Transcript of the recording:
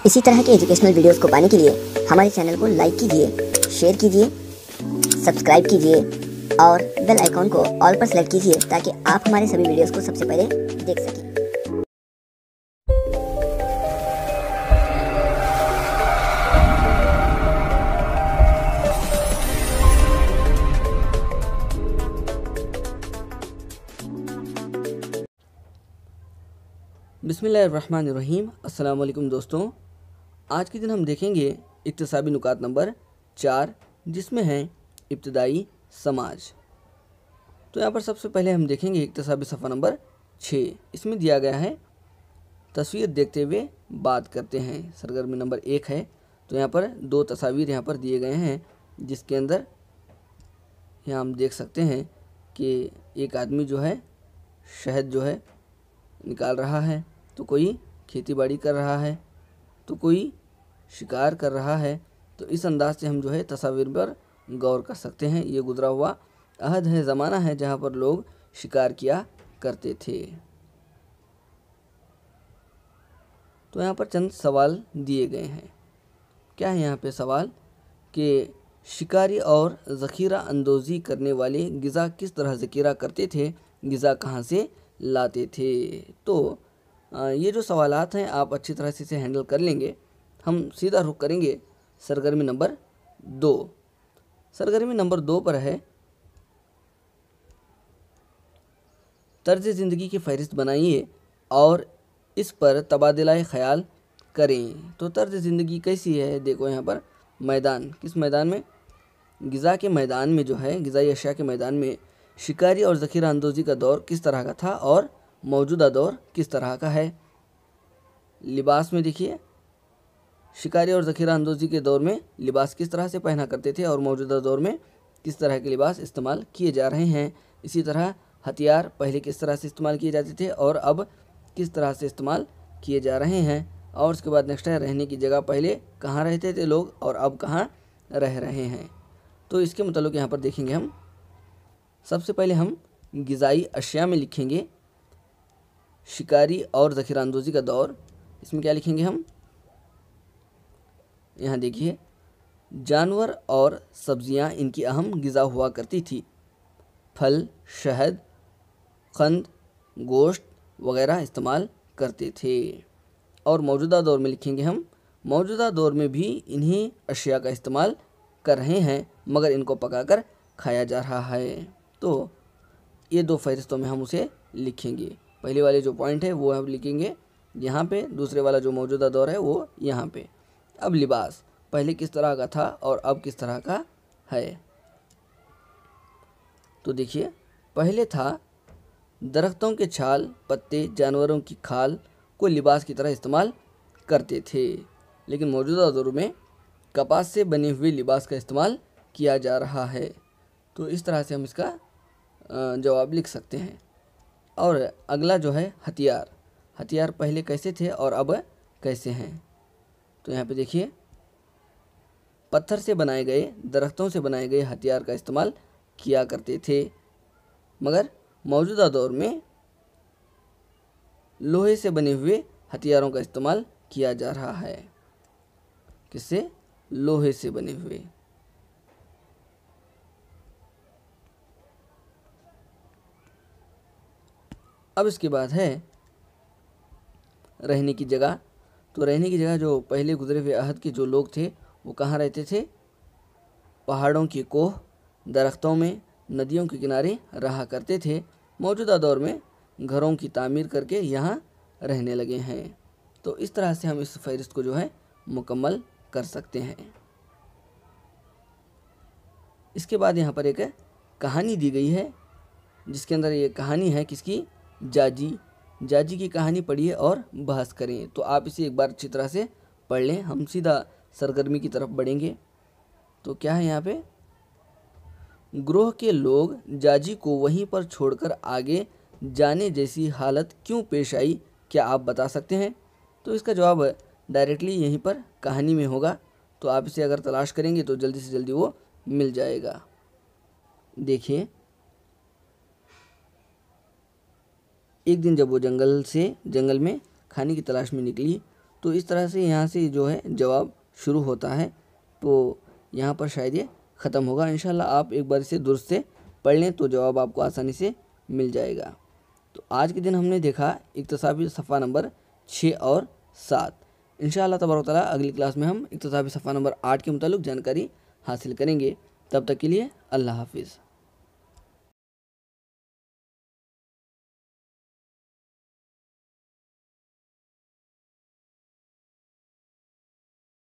इसी तरह के एजुकेशनल वीडियोस को पाने के लिए हमारे चैनल को लाइक कीजिए, शेयर कीजिए, सब्सक्राइब कीजिए और बेल आइकॉन को ऑल पर सेलेक्ट कीजिए ताकि आप हमारे सभी वीडियोस को सबसे पहले देख सकें। बिस्मिल्लाहिर्रहमानिर्रहीम। अस्सलाम वालेकुम दोस्तों, आज के दिन हम देखेंगे इक्तिसाबी नुकात नंबर 4, जिसमें है इब्तदाई समाज। तो यहाँ पर सबसे पहले हम देखेंगे इक्तिसाबी सफ़ा नंबर 6। इसमें दिया गया है तस्वीर देखते हुए बात करते हैं। सरगर्मी नंबर 1 है। तो यहाँ पर 2 तस्वीर यहाँ पर दिए गए हैं, जिसके अंदर यहाँ हम देख सकते हैं कि एक आदमी जो है शहद जो है निकाल रहा है, तो कोई खेती बाड़ी कर रहा है, तो कोई शिकार कर रहा है। तो इस अंदाज से हम जो है तस्वीर पर गौर कर सकते हैं। ये गुजरा हुआ अहद है, ज़माना है जहाँ पर लोग शिकार किया करते थे। तो यहाँ पर चंद सवाल दिए गए हैं। क्या है यहाँ पे सवाल कि शिकारी और ज़ख़ीरा अंदोज़ी करने वाले ग़िज़ा किस तरह ज़ख़ीरा करते थे, ग़िज़ा कहाँ से लाते थे। तो ये जो सवालात हैं आप अच्छी तरह से इसे हैंडल कर लेंगे। हम सीधा रुख करेंगे सरगर्मी नंबर 2। सरगर्मी नंबर 2 पर है तर्ज ज़िंदगी की फ़हरिस्त बनाइए और इस पर तबादला ख़याल करें। तो तर्ज ज़िंदगी कैसी है, देखो यहाँ पर मैदान, किस मैदान में, ग़िज़ा के मैदान में जो है, ग़िज़ाई अशिया के मैदान में शिकारी और ज़ख़ीरा अंदोज़ी का दौर किस तरह का था और मौजूदा दौर किस तरह का है। लिबास में देखिए, शिकारी और ज़ख़ीरा अंदोज़ी के दौर में लिबास किस तरह से पहना करते थे और मौजूदा दौर में किस तरह के लिबास इस्तेमाल किए जा रहे हैं। इसी तरह हथियार पहले किस तरह से इस्तेमाल किए जाते थे और अब किस तरह से इस्तेमाल किए जा रहे हैं। और उसके बाद नेक्स्ट है रहने की जगह, पहले कहाँ रहते थे लोग और अब कहाँ रह रहे हैं। तो इसके मुताल्लिक़ यहाँ पर देखेंगे हम। सबसे पहले हम ग़िज़ाई अशिया में लिखेंगे शिकारी और ज़ख़ीरा अंदोज़ी का दौर। इसमें क्या लिखेंगे हम, यहाँ देखिए, जानवर और सब्जियाँ इनकी अहम ग़िज़ा हुआ करती थी। फल, शहद, क़ंद, गोश्त वग़ैरह इस्तेमाल करते थे। और मौजूदा दौर में लिखेंगे हम, मौजूदा दौर में भी इन्हीं अशिया का इस्तेमाल कर रहे हैं, मगर इनको पकाकर खाया जा रहा है। तो ये 2 फ़हरिस्तों में हम उसे लिखेंगे। पहले वाले जो पॉइंट है वो हम लिखेंगे यहाँ पे, दूसरे वाला जो मौजूदा दौर है वो यहाँ पे। अब लिबास पहले किस तरह का था और अब किस तरह का है। तो देखिए, पहले था दरख्तों के छाल, पत्ते, जानवरों की खाल को लिबास की तरह इस्तेमाल करते थे, लेकिन मौजूदा दौर में कपास से बने हुए लिबास का इस्तेमाल किया जा रहा है। तो इस तरह से हम इसका जवाब लिख सकते हैं। और अगला जो है हथियार, हथियार पहले कैसे थे और अब कैसे हैं। तो यहाँ पे देखिए, पत्थर से बनाए गए, दरख्तों से बनाए गए हथियार का इस्तेमाल किया करते थे, मगर मौजूदा दौर में लोहे से बने हुए हथियारों का इस्तेमाल किया जा रहा है। किससे, लोहे से बने हुए। अब इसके बाद है रहने की जगह। तो रहने की जगह, जो पहले गुजरे हुए अहद के जो लोग थे वो कहाँ रहते थे, पहाड़ों की कोह, दरख्तों में, नदियों के किनारे रहा करते थे। मौजूदा दौर में घरों की तामीर करके यहाँ रहने लगे हैं। तो इस तरह से हम इस फ़हरिस्त को जो है मुकम्मल कर सकते हैं। इसके बाद यहाँ पर एक कहानी दी गई है, जिसके अंदर ये कहानी है किसकी, जाजी। जाजी की कहानी पढ़िए और बहस करें। तो आप इसे एक बार अच्छी तरह से पढ़ लें। हम सीधा सरगर्मी की तरफ बढ़ेंगे। तो क्या है यहाँ पे, ग्रोह के लोग जाजी को वहीं पर छोड़कर आगे जाने जैसी हालत क्यों पेश आई, क्या आप बता सकते हैं। तो इसका जवाब डायरेक्टली यहीं पर कहानी में होगा। तो आप इसे अगर तलाश करेंगे तो जल्दी से जल्दी वो मिल जाएगा। देखिए, एक दिन जब वो जंगल में खाने की तलाश में निकली तो इस तरह से यहाँ से जो है जवाब शुरू होता है, तो यहाँ पर शायद ये ख़त्म होगा। इंशाल्लाह आप एक बार इसे दुरुस्त से पढ़ लें तो जवाब आपको आसानी से मिल जाएगा। तो आज के दिन हमने देखा इक्तिसाबी सफ़ा नंबर 6 और 7। इंशाअल्लाह तबारक तआला अगली क्लास में हम इक्तिसाबी सफ़ा नंबर 8 के मुतालिक जानकारी हासिल करेंगे। तब तक के लिए अल्लाह हाफिज़।